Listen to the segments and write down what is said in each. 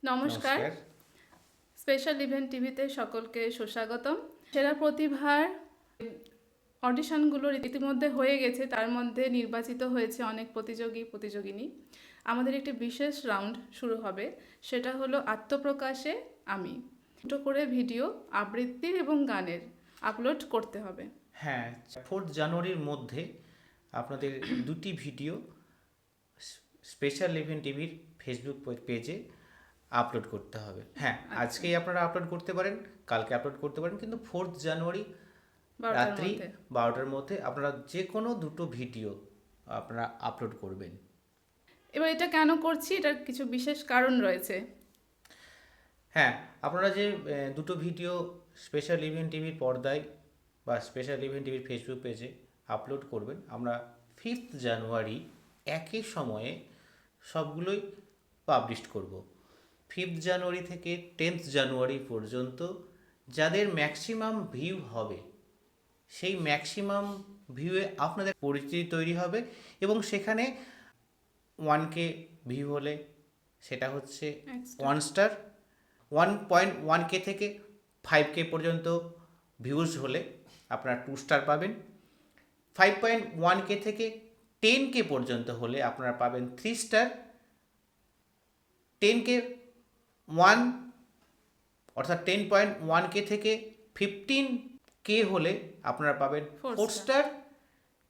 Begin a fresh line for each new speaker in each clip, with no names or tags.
নমস্কার।
নমস্কার।
Special event টিভিতে সকলকে সুস্বাগতম। সেরা প্রতিভার অডিশনগুলো ইতিমধ্যে হয়ে গেছে, তার মধ্যে নির্বাচিত হয়েছে অনেক প্রতিযোগিনী। আমাদের একটি বিশেষ রাউন্ড শুরু হবে, সেটা হলো আত্মপ্রকাশে আমি। দুটো করে ভিডিও আবৃত্তির এবং গানের আপলোড করতে হবে।
হ্যাঁ, 4 জানুয়ারির মধ্যে আপনাদের দুটি ভিডিও স্পেশাল ইভেন্ট টিভির ফেসবুক পেজে আপলোড করতে হবে। হ্যাঁ,
আচ্ছা,
আজকেই আপনারা আপলোড করতে পারেন, কালকে আপলোড করতে পারেন, কিন্তু 4 জানুয়ারি
12টার
রাত্রি
মধ্যে।
12টার মধ্যে আপনারা যে কোনো দুটো ভিডিও আপনারা আপলোড করবেন।
এবার এটা কেন করছি, এটার কিছু বিশেষ কারণ রয়েছে।
হ্যাঁ, আপনারা যে দুটো ভিডিও স্পেশাল ইভেন্ট টিভির পর্দায় বা স্পেশাল ইভেন্ট টিভির ফেসবুক পেজে আপলোড করবেন, আমরা 5th জানুয়ারি একই সময়ে সবগুলোই পাবলিশ করব। 5th জানুয়ারি থেকে 10th জানুয়ারি পর্যন্ত যাদের ম্যাক্সিমাম ভিউ হবে, সেই ম্যাক্সিমাম ভিউয়ে আপনাদের পরিচিতি তৈরি হবে এবং সেখানে 1K ভিউ হলে সেটা হচ্ছে
Next.
1 স্টার, 1.1K থেকে 5K পর্যন্ত ভিউজ হলে আপনারা 2 স্টার পাবেন, 5.1K থেকে 10K পর্যন্ত হলে আপনারা পাবেন 3 স্টার, 10K 1 অর্থাৎ 10.1K থেকে 15K হলে আপনারা পাবেন 4 স্টার,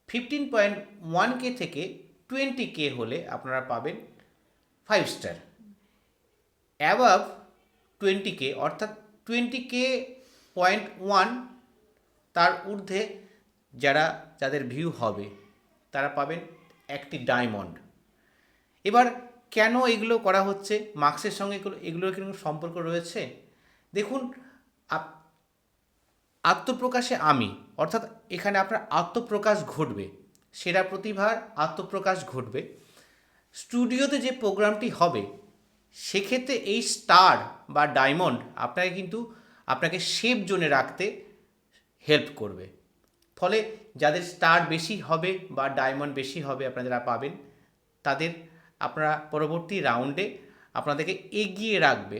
15.1K থেকে 20K হলে আপনারা পাবেন 5 স্টার। অ্যাবাভ 20K অর্থাৎ 20K.1 তার ঊর্ধ্বে যাদের ভিউ হবে তারা পাবেন একটি ডায়মন্ড। এবার কেন এগুলো করা হচ্ছে, মার্কসের সঙ্গে এগুলোর কিন্তু সম্পর্ক রয়েছে। দেখুন, আত্মপ্রকাশে আমি, অর্থাৎ এখানে আপনার আত্মপ্রকাশ ঘটবে, সেরা প্রতিভার আত্মপ্রকাশ ঘটবে। স্টুডিওতে যে প্রোগ্রামটি হবে সেক্ষেত্রে এই স্টার বা ডায়মন্ড আপনাকে সেফ জোনে রাখতে হেল্প করবে। ফলে যাদের স্টার বেশি হবে বা ডায়মন্ড বেশি হবে আপনারা পাবেন, তাদের আপনারা পরবর্তী রাউন্ডে আপনাদেরকে এগিয়ে রাখবে,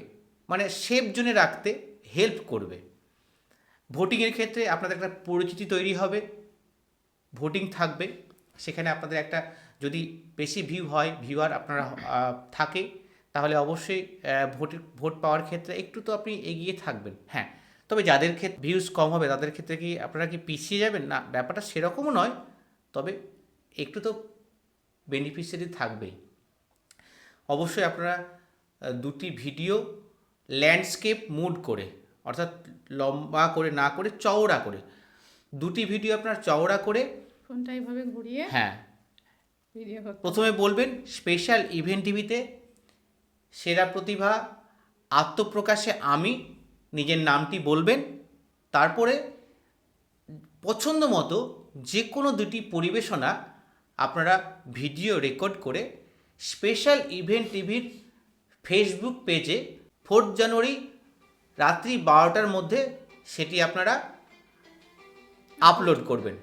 মানে সেফ জোনে রাখতে হেল্প করবে। ভোটিংয়ের ক্ষেত্রে আপনাদের একটা পরিচিতি তৈরি হবে, ভোটিং থাকবে, সেখানে আপনাদের একটা যদি বেশি ভিউয়ার আপনারা থাকে, তাহলে অবশ্যই ভোট পাওয়ার ক্ষেত্রে একটু তো আপনি এগিয়ে থাকবেন। হ্যাঁ, তবে যাদের ক্ষেত্রে ভিউজ কম হবে তাদের ক্ষেত্রে কি আপনারা কি পিছিয়ে যাবেন? না, ব্যাপারটা সেরকমও নয়, তবে একটু তো বেনিফিশিয়ারি থাকবেই। অবশ্যই আপনারা দুটি ভিডিও ল্যান্ডস্কেপ মুড করে, অর্থাৎ লম্বা করে না করে চওড়া করে, দুটি ভিডিও আপনার চওড়া করে,
ফোনটা এইভাবে ঘুরিয়ে
হ্যাঁ,
ভিডিও করতে হবে।
প্রথমে বলবেন স্পেশাল ইভেন্ট টিভিতে সেরা প্রতিভা আত্মপ্রকাশে আমি, নিজের নামটি বলবেন, তারপরে পছন্দ মতো যে কোনো দুটি পরিবেশনা আপনারা ভিডিও রেকর্ড করে স্পেশাল ইভেন্ট টিভির ফেসবুক পেজে 4 জানুয়ারি রাত্রি 12টার মধ্যে সেটি আপনারা আপলোড করবেন।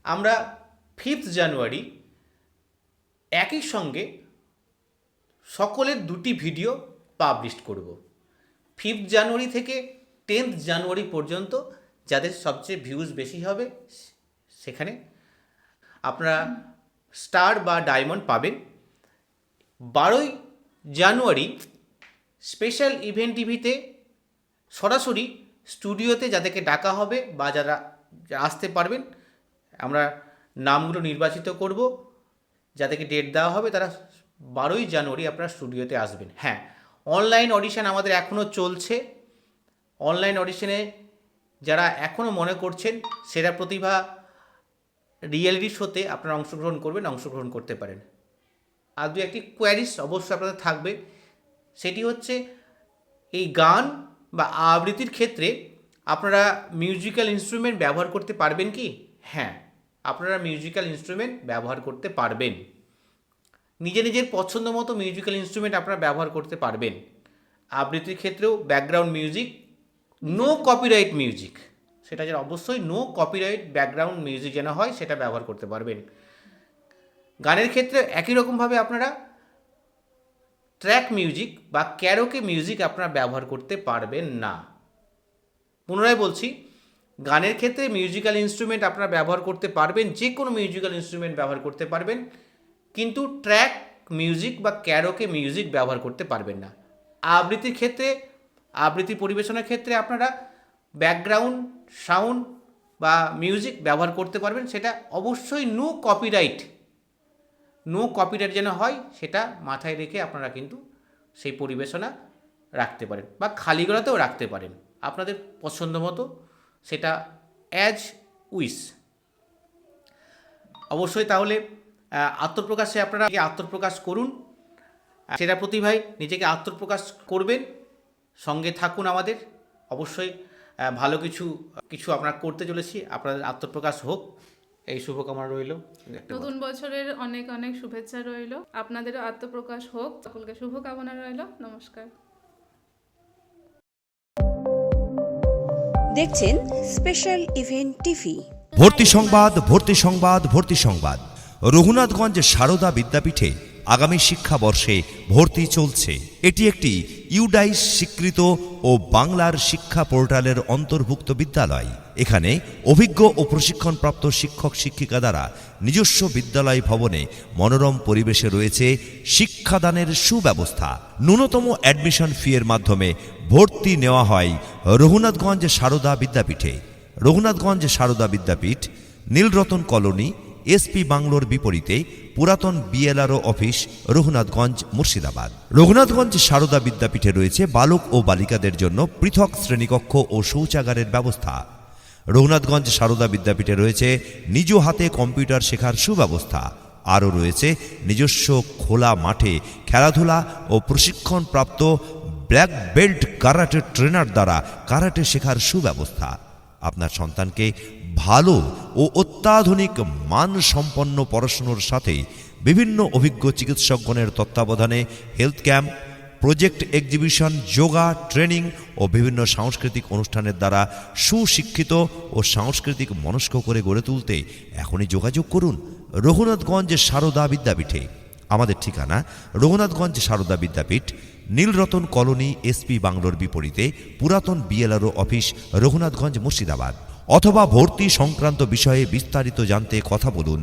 আমরা 5th জানুয়ারি একই সঙ্গে সকলের দুটি ভিডিও পাবলিশ করব। 5th জানুয়ারি থেকে 10th জানুয়ারি পর্যন্ত যাদের সবচেয়ে ভিউজ বেশি হবে সেখানে আপনারা স্টার বা ডায়মন্ড পাবেন। 12ই জানুয়ারি স্পেশাল ইভেন্ট টিভিতে সরাসরি স্টুডিওতে যাদেরকে ডাকা হবে বা যারা আসতে পারবেন আমরা নামগুলো নির্বাচিত করব, যাদেরকে ডেট দেওয়া হবে তারা 12ই জানুয়ারি আপনারা স্টুডিওতে আসবেন। হ্যাঁ, অনলাইন অডিশন আমাদের এখনও চলছে। অনলাইন অডিশনে যারা এখনও মনে করছেন সেরা প্রতিভা রিয়েলিটি শোতে আপনারা অংশগ্রহণ করতে পারেন। আর দু একটি কোয়ারিজ অবশ্যই আপনাদের থাকবে, সেটি হচ্ছে এই গান বা আবৃত্তির ক্ষেত্রে আপনারা মিউজিক্যাল ইনস্ট্রুমেন্ট ব্যবহার করতে পারবেন কি? হ্যাঁ, আপনারা মিউজিক্যাল ইনস্ট্রুমেন্ট ব্যবহার করতে পারবেন, নিজের পছন্দ মতো মিউজিক্যাল ইনস্ট্রুমেন্ট আপনারা ব্যবহার করতে পারবেন। আবৃত্তির ক্ষেত্রেও background music, no copyright music, সেটা যেন অবশ্যই নো কপিরাইট ব্যাকগ্রাউন্ড মিউজিক যেন হয় সেটা ব্যবহার করতে পারবেন। গানের ক্ষেত্রে একই রকমভাবে আপনারা ট্র্যাক মিউজিক বা ক্যারোকে মিউজিক আপনারা ব্যবহার করতে পারবেন না। পুনরায় বলছি, গানের ক্ষেত্রে মিউজিক্যাল ইনস্ট্রুমেন্ট আপনারা ব্যবহার করতে পারবেন, যে কোনো মিউজিক্যাল ইনস্ট্রুমেন্ট ব্যবহার করতে পারবেন, কিন্তু ট্র্যাক মিউজিক বা ক্যারোকে মিউজিক ব্যবহার করতে পারবেন না। আবৃত্তির ক্ষেত্রে, আবৃত্তি পরিবেশনার ক্ষেত্রে আপনারা ব্যাকগ্রাউন্ড সাউন্ড বা মিউজিক ব্যবহার করতে পারবেন, সেটা অবশ্যই নো কপিরাইট যেন হয় সেটা মাথায় রেখে আপনারা কিন্তু সেই পরিবেশনা রাখতে পারেন, বা খালি গলাতেও রাখতে পারেন, আপনাদের পছন্দ মতো, সেটা অ্যাজ উইশ। অবশ্যই তাহলে আত্মপ্রকাশে আপনারা আত্মপ্রকাশ করুন, সেরা প্রতিভায় নিজেকে আত্মপ্রকাশ করবেন, সঙ্গে থাকুন আমাদের। অবশ্যই ভালো কিছু আমরা করতে চলেছি, আপনাদের আত্মপ্রকাশ হোক এই শুভকামনা রইল।
নতুন বছরের অনেক অনেক শুভেচ্ছা রইল, আপনাদেরও আত্মপ্রকাশ হোক, সকলকে শুভকামনা রইল। নমস্কার।
দেখছেন স্পেশাল ইভেন্ট টিভি।
ভর্তি সংবাদ, ভর্তি সংবাদ, ভর্তি সংবাদ। রঘুনাথগঞ্জ সারদা বিদ্যাপীঠে আগামী শিক্ষাবর্ষে ভর্তি চলছে। এটি একটি ইউডাইস স্বীকৃত ও বাংলার শিক্ষা পোর্টালের অন্তর্ভুক্ত বিদ্যালয়। এখানে অভিজ্ঞ ও প্রশিক্ষণপ্রাপ্ত শিক্ষক শিক্ষিকা দ্বারা নিজস্ব বিদ্যালয় ভবনে মনোরম পরিবেশে রয়েছে শিক্ষাদানের সুব্যবস্থা। ন্যূনতম অ্যাডমিশন ফি এর মাধ্যমে ভর্তি নেওয়া হয় রঘুনাথগঞ্জ সারদা বিদ্যাপীঠে। রঘুনাথগঞ্জ সারদা বিদ্যাপীঠ, নীলরতন কলোনি, এসপি বাংলোর বিপরীতে, পুরাতন বিএলআরও অফিস, রঘুনাথগঞ্জ, মুর্শিদাবাদ। রঘুনাথগঞ্জ সারদা বিদ্যাপীঠে রয়েছে বালক ও বালিকাদের জন্য পৃথক শ্রেণীকক্ষ ও শৌচাগারের ব্যবস্থা। রঘুনাথগঞ্জ সারদা বিদ্যাপীঠে রয়েছে নিজ হাতে কম্পিউটার শেখার সুব্যবস্থা। আরও রয়েছে নিজস্ব খোলা মাঠে খেলাধুলা ও প্রশিক্ষণপ্রাপ্ত ব্ল্যাক বেল্ট কারাটে ট্রেনার দ্বারা কারাটে শেখার সুব্যবস্থা। আপনার সন্তানকে ভালো ও অত্যাধুনিক মানসম্পন্ন পড়াশুনোর সাথে বিভিন্ন অভিজ্ঞ চিকিৎসকগণের তত্ত্বাবধানে health camp, project exhibition, yoga training ও বিভিন্ন সাংস্কৃতিক অনুষ্ঠানের দ্বারা সুশিক্ষিত ও সাংস্কৃতিক মনস্ক করে গড়ে তুলতে এখনই যোগাযোগ করুন রঘুনাথগঞ্জ সারদা বিদ্যাপীঠে। আমাদের ঠিকানা রঘুনাথগঞ্জ সারদা বিদ্যাপীঠ, নীলরতন কলোনি, এসপি বাংলোর বিপরীতে, পুরাতন বিএলআরও অফিস, রঘুনাথগঞ্জ, মুর্শিদাবাদ। অথবা ভর্তি সংক্রান্ত বিষয়ে বিস্তারিত জানতে কথা বলুন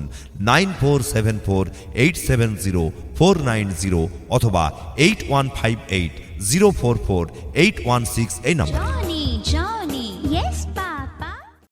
9474870490 অথবা 8158044816 এই নম্বরে।